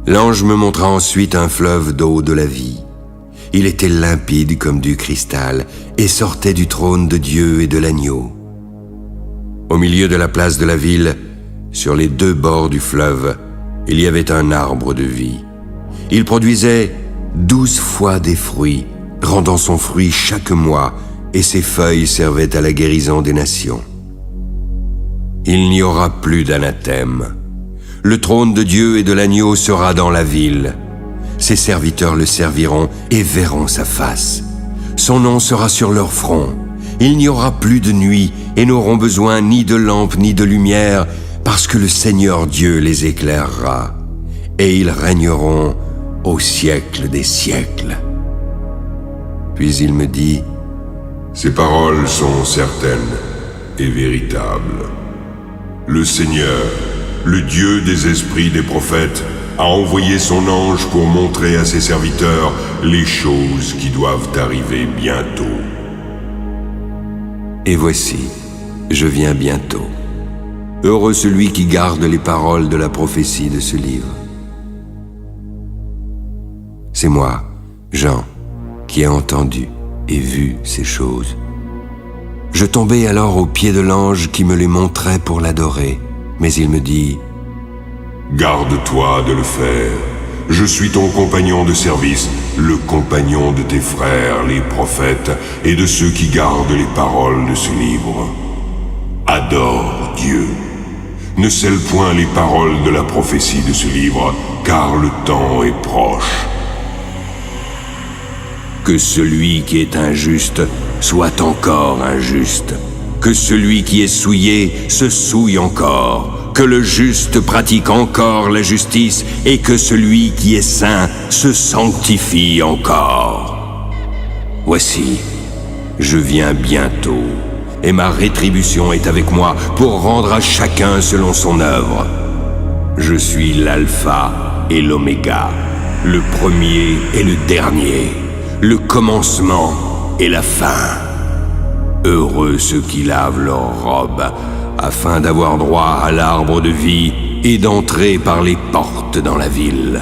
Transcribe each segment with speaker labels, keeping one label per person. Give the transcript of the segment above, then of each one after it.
Speaker 1: L'ange me montra ensuite un fleuve d'eau de la vie. Il était limpide comme du cristal et sortait du trône de Dieu et de l'agneau. Au milieu de la place de la ville, sur les deux bords du fleuve, il y avait un arbre de vie. Il produisait 12 fois des fruits, rendant son fruit chaque mois, et ses feuilles servaient à la guérison des nations. Il n'y aura plus d'anathème. Le trône de Dieu et de l'agneau sera dans la ville. Ses serviteurs le serviront et verront sa face. Son nom sera sur leur front. Il n'y aura plus de nuit et n'auront besoin ni de lampe ni de lumière, parce que le Seigneur Dieu les éclairera. Et ils régneront au siècle des siècles. Puis il me dit:
Speaker 2: Ces paroles sont certaines et véritables. Le Seigneur, le Dieu des esprits des prophètes, a envoyé son ange pour montrer à ses serviteurs les choses qui doivent arriver bientôt.
Speaker 1: Et voici, je viens bientôt. Heureux celui qui garde les paroles de la prophétie de ce livre. C'est moi, Jean, qui ai entendu et vu ces choses. Je tombai alors aux pieds de l'ange qui me les montrait pour l'adorer, mais il me dit:
Speaker 2: Garde-toi de le faire. Je suis ton compagnon de service, le compagnon de tes frères, les prophètes, et de ceux qui gardent les paroles de ce livre. Adore Dieu. Ne scelle point les paroles de la prophétie de ce livre, car le temps est proche.
Speaker 1: Que celui qui est injuste soit encore injuste. Que celui qui est souillé se souille encore. Que le juste pratique encore la justice et que celui qui est saint se sanctifie encore. Voici, je viens bientôt et ma rétribution est avec moi pour rendre à chacun selon son œuvre. Je suis l'alpha et l'oméga, le premier et le dernier, le commencement et la fin. Heureux ceux qui lavent leurs robes, afin d'avoir droit à l'arbre de vie et d'entrer par les portes dans la ville.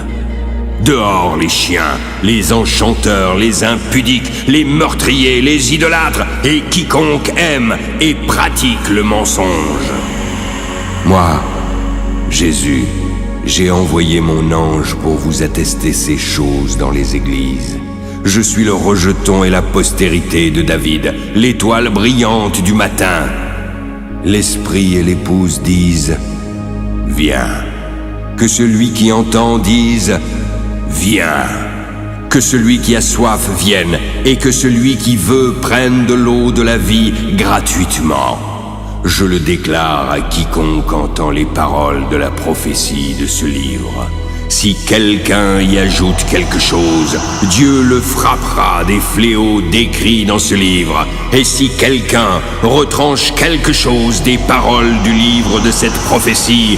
Speaker 1: Dehors les chiens, les enchanteurs, les impudiques, les meurtriers, les idolâtres et quiconque aime et pratique le mensonge. Moi, Jésus, j'ai envoyé mon ange pour vous attester ces choses dans les églises. Je suis le rejeton et la postérité de David, l'étoile brillante du matin. L'esprit et l'épouse disent: Viens. Que celui qui entend dise: Viens. Que celui qui a soif vienne, et que celui qui veut prenne de l'eau de la vie gratuitement. Je le déclare à quiconque entend les paroles de la prophétie de ce livre. Si quelqu'un y ajoute quelque chose, Dieu le frappera des fléaux décrits dans ce livre. Et si quelqu'un retranche quelque chose des paroles du livre de cette prophétie,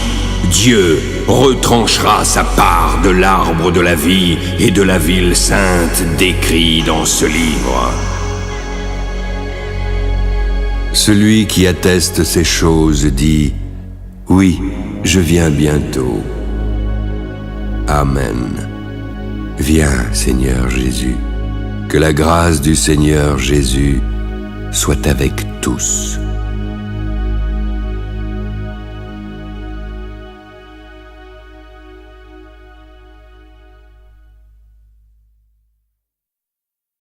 Speaker 1: Dieu retranchera sa part de l'arbre de la vie et de la ville sainte décrits dans ce livre. Celui qui atteste ces choses dit: Oui, je viens bientôt. Amen. Viens, Seigneur Jésus. Que la grâce du Seigneur Jésus soit avec tous.